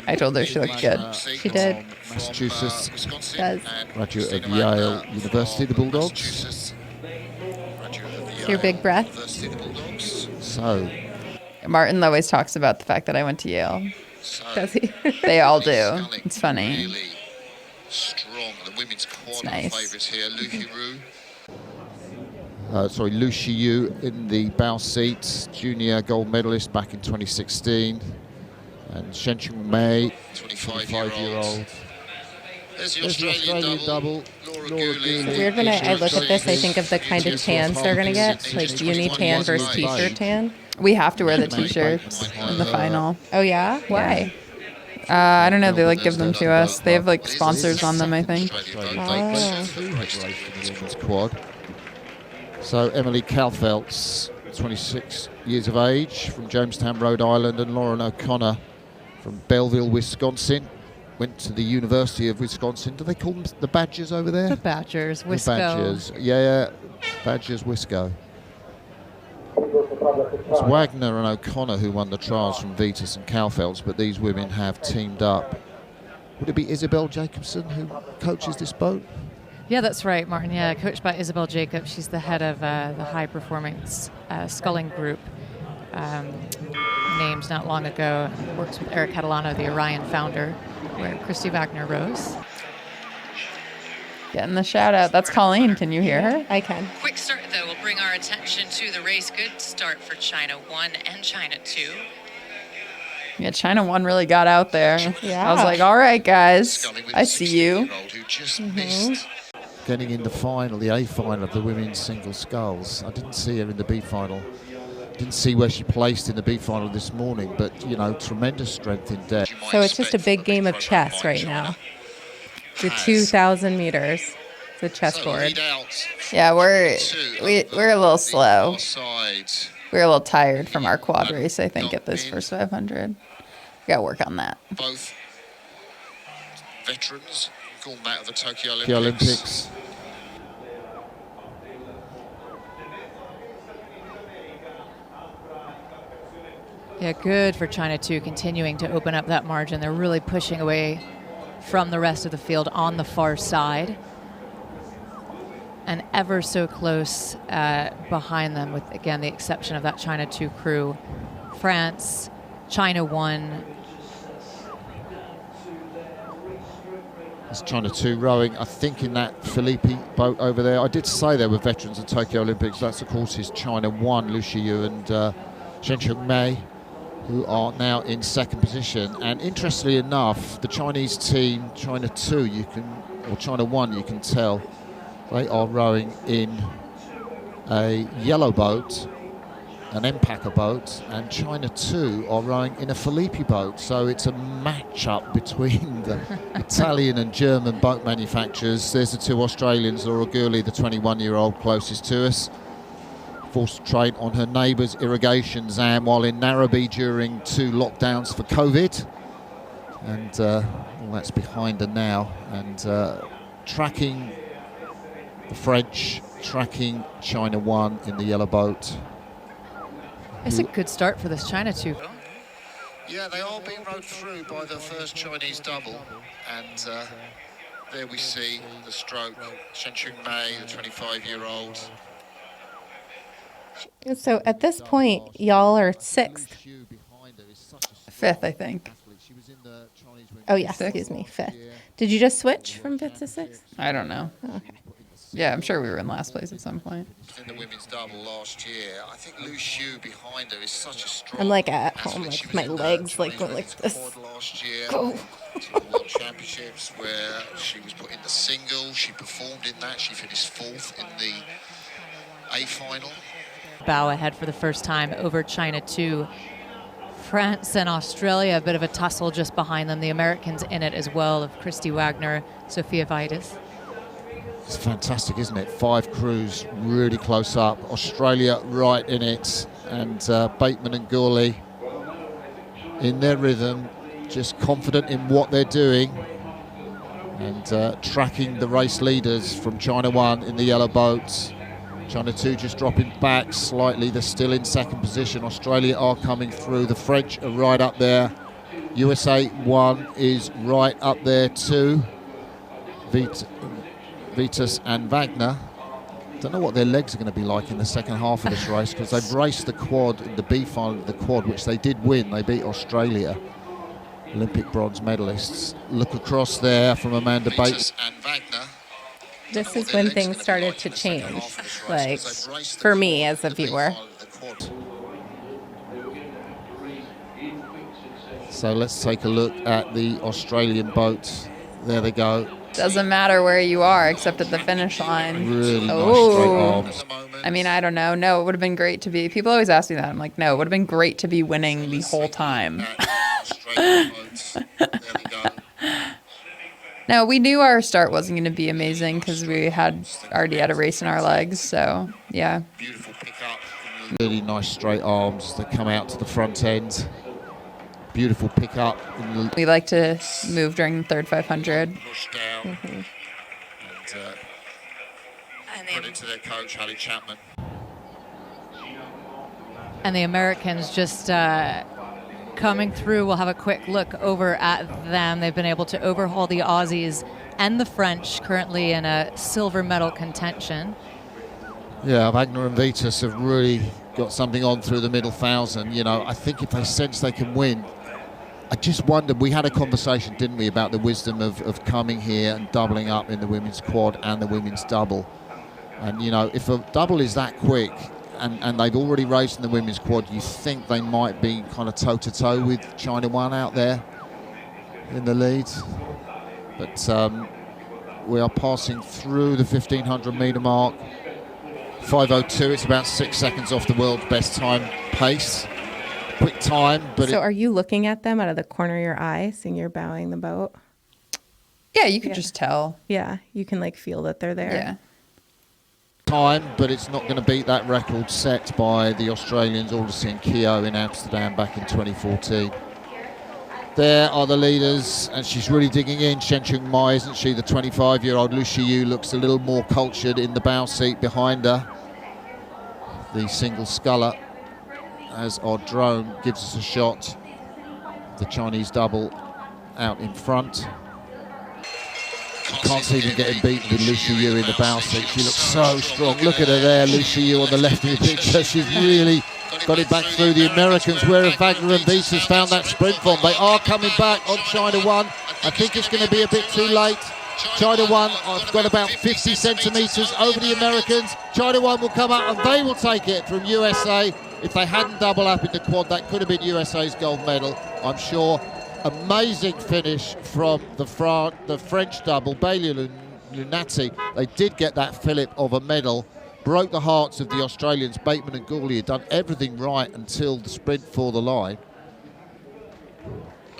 I told her she looked good. She did. Massachusetts. Does. Graduate of Yale University, the Bulldogs. Your big breath. So Martin always talks about the fact that I went to Yale. Does he? They all do. It's funny. Strong. The women's quad nice. favourites here. Lu Shiyu in the bow seat, junior gold medalist back in 2016. And Shen Chung Mei, 25-year-old. There's the Australian double. Laura Gooley. It's weird when I look at this, I think of the kind of tans they're going to get. Like uni tan versus t-shirt tan. We have to wear the t-shirts in the final. Oh, yeah? Why? I don't know. They give them to us. They have sponsors on them, I think. Quad. So Emily Calfeltz, 26 years of age, from Jamestown, Rhode Island, and Lauren O'Connor from Belleville, Wisconsin. Went to the University of Wisconsin. Do they call them the Badgers over there? The Badgers, Wisco. The Badgers, yeah, Badgers, Wisco. It's Wagner and O'Connor who won the trials from Vitas and Calfeltz, but these women have teamed up. Would it be Isabel Jacobson who coaches this boat? Yeah, that's right, Martin. Yeah, coached by Isabel Jacobs. She's the head of the high performance sculling group. Named not long ago, works with Eric Catalano, the Orion founder, where Kristi Wagner rows. Getting the shout out. That's Colleen. Can you hear her? I can. Quick start, though, will bring our attention to the race. Good start for China 1 and China 2. Yeah, China 1 really got out there. Yeah. I was like, all right, guys, I see you. Getting in the final, the A final of the women's single sculls. I didn't see her in the B final. Didn't see where she placed in the B final this morning, but, tremendous strength in depth. So it's just a big game of chess right now. The 2,000 meters, the chessboard. Yeah, we're a little slow. We're a little tired from our quad race, I think, at this first 500. We got to work on that. Both veterans gone back to the Tokyo Olympics. The Olympics. Yeah, good for China too, continuing to open up that margin. They're really pushing away from the rest of the field on the far side. And ever so close behind them, with, again, the exception of that China 2 crew. France, China 1. It's China 2 rowing, I think, in that Philippi boat over there. I did say there were veterans of Tokyo Olympics. That's, of course, is China 1, Liu Shiyu and Shen Chongmei, who are now in second position. And interestingly enough, the Chinese team, China 2, or China 1, you can tell, they are rowing in a yellow boat, an Empacher boat, and China 2 are rowing in a Philippi boat. So it's a match-up between the Italian and German boat manufacturers. There's the two Australians, Laura Gurley, the 21-year-old closest to us, forced to train on her neighbour's irrigation zam while in Narrabee during 2 lockdowns for COVID. And all that's behind her now. And tracking the French, tracking China 1 in the yellow boat. It's a good start for this China 2. Yeah, they are being rowed through by the first Chinese double. And there we see the stroke. Shen Chongmei, the 25-year-old. So at this point, y'all are 6th. 5th, I think. Oh, yes, excuse me, 5th. Did you just switch from 5th to 6th? I don't know. Oh, okay. Yeah, I'm sure we were in last place at some point. In the women's double last year, I think Liu Shiyu behind her is such a strong. I'm like at home, athlete. like my legs like went like this. Last year, Go. to the World Championships where she was put in the single. She performed in that. She finished 4th in the A final. Bow ahead for the first time over China 2. France and Australia, a bit of a tussle just behind them. The Americans in it as well, of Kristi Wagner, Sophia Vitus. It's fantastic, isn't it? 5 crews really close up. Australia right in it. And Bateman and Gurley in their rhythm, just confident in what they're doing. And tracking the race leaders from China 1 in the yellow boat. China 2 just dropping back slightly. They're still in second position. Australia are coming through. The French are right up there. USA 1 is right up there too. Vitus and Wagner. Don't know what their legs are going to be like in the second half of this race, because they've raced the quad in the B final of the quad, which they did win. They beat Australia, Olympic bronze medalists. Look across there from Amanda Bates. And Wagner. This is when things started to change, like for me as a viewer. So let's take a look at the Australian boat. There they go. Doesn't matter where you are except at the finish line. Really nice straight arms. I mean, I don't know. No, it would have been great to be. People always ask me that. I'm like, no, it would have been great to be winning the whole time. No, we knew our start wasn't going to be amazing because we had already had a race in our legs. So, yeah. Really nice straight arms that come out to the front end. Beautiful pickup. We like to move during the third 500. And credit to their coach, Hallie Chapman. And the Americans just coming through. We'll have a quick look over at them. They've been able to overhaul the Aussies and the French, currently in a silver medal contention. Yeah, Wagner and Vitus have really got something on through the middle thousand. You know, I think if they sense they can win, I just wonder, we had a conversation, didn't we, about the wisdom of coming here and doubling up in the women's quad and the women's double. And, you know, if a double is that quick, and they've already raced in the women's quad, you think they might be kind of toe-to-toe with China 1 out there in the lead. But we are passing through the 1,500 metre mark. 5:02, it's about 6 seconds off the world's best time pace. Quick time, but... So are you looking at them out of the corner of your eye, seeing you're bowing the boat? Yeah, you could just tell. Yeah, you can like feel that they're there. Yeah. Time, but it's not going to beat that record set by the Australians, Alderson and Keogh in Amsterdam back in 2014. There are the leaders, and she's really digging in. Shen Chongmei, isn't she? The 25-year-old Liu Shiyu looks a little more cultured in the bow seat behind her. The single sculler, as our drone gives us a shot. The Chinese double out in front. Can't see them getting beaten with Liu Shiyu in the bow seat. She looks so strong. Look at her there, Liu Shiyu on the left of the picture. She's really got it back through the Americans. Where have Wagner and Vitus found that sprint from? They are coming back on China 1. I think it's going to be a bit too late. China 1, I've got about 50 centimetres over the Americans. China 1 will come up and they will take it from USA. If they hadn't double up in the quad, that could have been USA's gold medal, I'm sure. Amazing finish from the French double, Bailey and Lunati. They did get that fillip of a medal. Broke the hearts of the Australians. Bateman and Gawley had done everything right until the sprint for the line.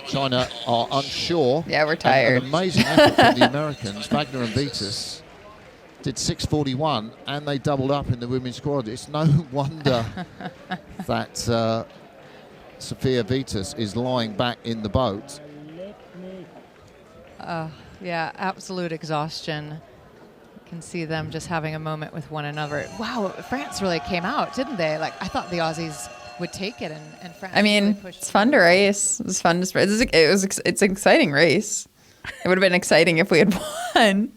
China are unsure. Yeah, we're tired. An amazing effort from the Americans. Wagner and Vitas did 6:41 and they doubled up in the women's squad. It's no wonder that Sophia Vitas is lying back in the boat. Yeah, absolute exhaustion. You can see them just having a moment with one another. Wow, France really came out, didn't they? Like, I thought the Aussies would take it, and France. I mean, really pushed it's fun to race. It was fun to spread. It's an exciting race. It would have been exciting if we had won.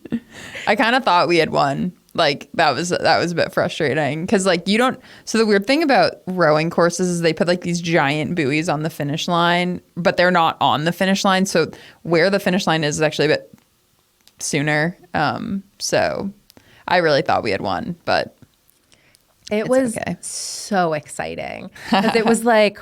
I kind of thought we had won. Like that was a bit frustrating because like you don't. So the weird thing about rowing courses is they put like these giant buoys on the finish line, but they're not on the finish line. So where the finish line is actually a bit sooner. So I really thought we had won, but. It was so exciting because it was like,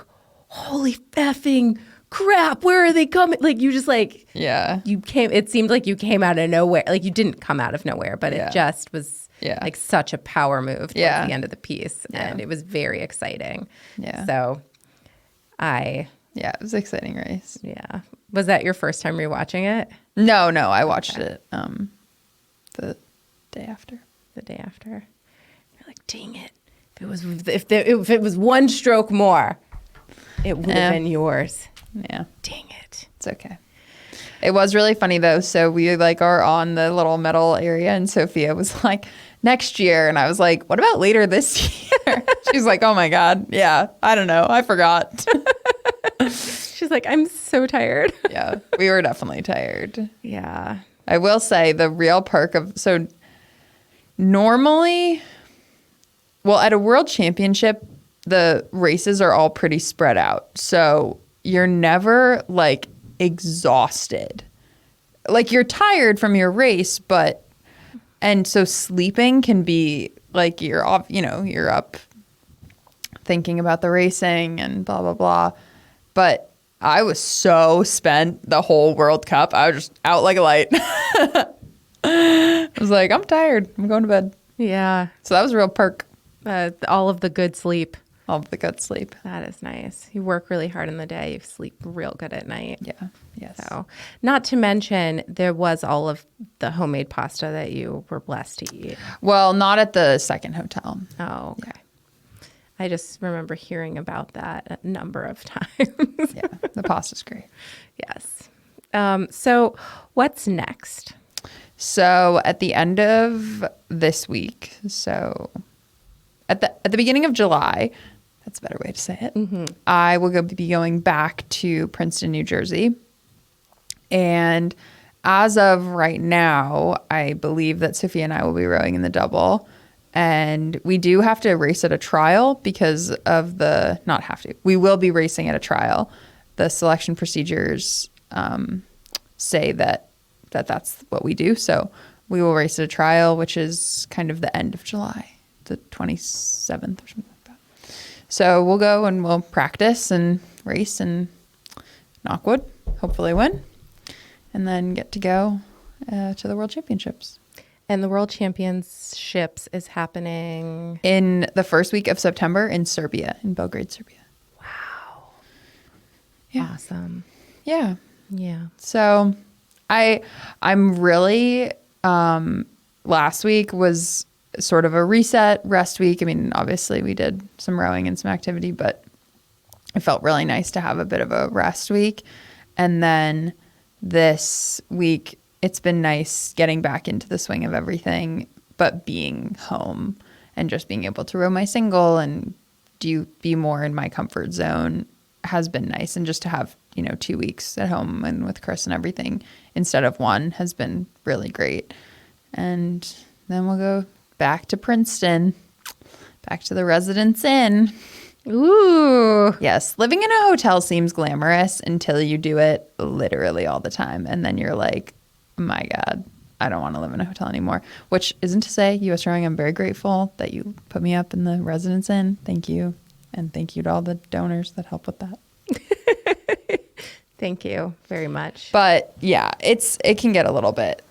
holy effing crap, where are they coming? Like you just like, it seemed like you came out of nowhere. Like you didn't come out of nowhere, but it just was like such a power move towards the end of the piece. And it was very exciting. Yeah. So it was an exciting race. Yeah. Was that your first time rewatching it? No, I watched it the day after. The day after. You're like, dang it. If it was one stroke more, it would have been yours. Yeah. Dang it. It's okay. It was really funny though. So we like are on the little medal area and Sophia was like, next year. And I was like, what about later this year? She's like, oh my God. Yeah. I don't know. I forgot. She's like, I'm so tired. Yeah. We were definitely tired. Yeah. I will say the real perk of, so normally, well, at a world championship, the races are all pretty spread out. So you're never like exhausted. Like you're tired from your race, and so sleeping can be like you're off, you're up thinking about the racing and blah, blah, blah. But I was so spent the whole World Cup. I was just out like a light. I was like, I'm tired. I'm going to bed. Yeah. So that was a real perk. All of the good sleep. All of the good sleep. That is nice. You work really hard in the day. You sleep real good at night. Yeah. Yes. So, not to mention, there was all of the homemade pasta that you were blessed to eat. Well, not at the second hotel. Oh, okay. Yeah. I just remember hearing about that a number of times. Yeah. The pasta's great. Yes. So, what's next? So, at the end of this week, so at the beginning of July, that's a better way to say it, I will be going back to Princeton, New Jersey. And as of right now, I believe that Sophia and I will be rowing in the double. And we do have to race at a trial because of we will be racing at a trial. The selection procedures say that's what we do. So we will race at a trial, which is kind of the end of July, the 27th or something like that. So we'll go and we'll practice and race and knock wood, hopefully win, and then get to go to the World Championships. And the World Championships is happening in the first week of September in Serbia, in Belgrade, Serbia. Wow. Yeah. Awesome. Yeah. Yeah. So I'm really, last week was sort of a reset rest week. I mean, obviously we did some rowing and some activity, but it felt really nice to have a bit of a rest week. And then this week, it's been nice getting back into the swing of everything, but being home and just being able to row my single and be more in my comfort zone has been nice. And just to have, 2 weeks at home and with Chris and everything instead of one has been really great. And then we'll go back to Princeton, back to the Residence Inn, Ooh. Yes, living in a hotel seems glamorous until you do it literally all the time. And then you're like, my God, I don't want to live in a hotel anymore. Which isn't to say, U.S. Rowing, I'm very grateful that you put me up in the Residence Inn. Thank you. And thank you to all the donors that help with that. Thank you very much. But yeah, it can get a little bit.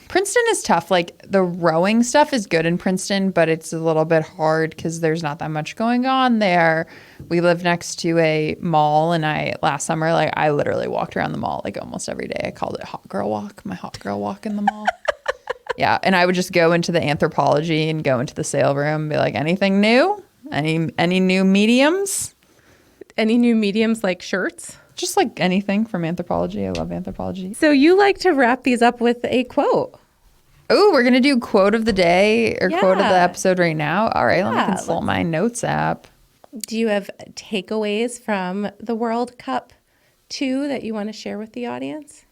Princeton is tough. Like the rowing stuff is good in Princeton, but it's a little bit hard because there's not that much going on there. We live next to a mall, and last summer, I literally walked around the mall like almost every day. I called it hot girl walk, my hot girl walk in the mall. Yeah, and I would just go into the Anthropology and go into the sale room and be like, anything new? Any new mediums? Any new mediums like shirts? Just like anything from Anthropology. I love Anthropology. So you like to wrap these up with a quote. Oh, we're going to do quote of the day or quote of the Yeah. episode right now. All right, let me Yeah, consult my notes app. Do you have takeaways from the World Cup 2 that you want to share with the audience?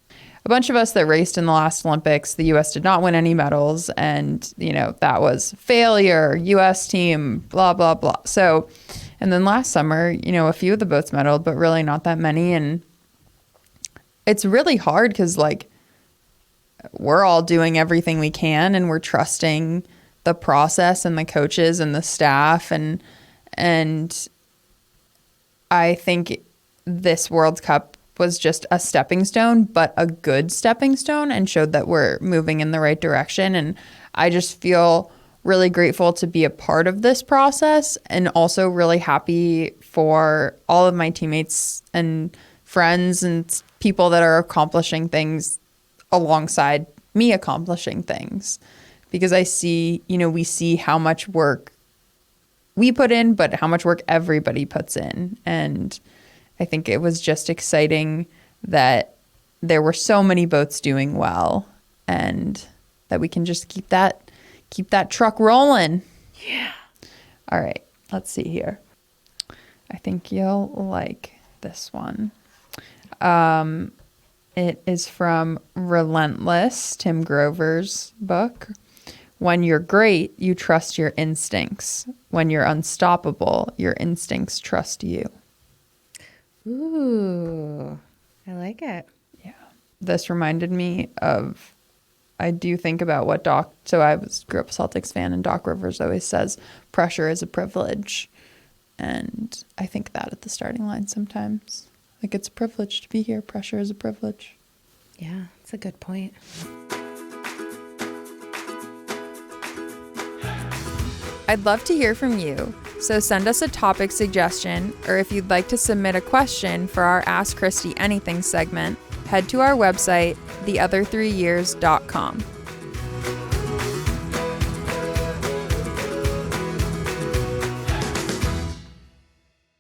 A bunch of us that raced in the last Olympics, the U.S. did not win any medals. And, that was failure, U.S. team, blah, blah, blah. So, and then last summer, a few of the boats medaled, but really not that many. And it's really hard because, we're all doing everything we can and we're trusting the process and the coaches and the staff. And I think this World Cup was just a stepping stone, but a good stepping stone, and showed that we're moving in the right direction. And I just feel really grateful to be a part of this process, and also really happy for all of my teammates and friends and people that are accomplishing things alongside me accomplishing things, because I see, we see how much work we put in, but how much work everybody puts in. And I think it was just exciting that there were so many boats doing well, and that we can just keep that truck rolling. Yeah. All right, let's see here. I think you'll like this one. It is from Relentless, Tim Grover's book. When you're great, you trust your instincts. When you're unstoppable, your instincts trust you. Ooh, I like it. Yeah. This reminded me of, I do think about what grew up a Celtics fan, and Doc Rivers always says, pressure is a privilege. And I think that at the starting line sometimes. Like, it's a privilege to be here. Pressure is a privilege. Yeah, that's a good point. I'd love to hear from you. So send us a topic suggestion, or if you'd like to submit a question for our Ask Kristi Anything segment, head to our website, theother3years.com.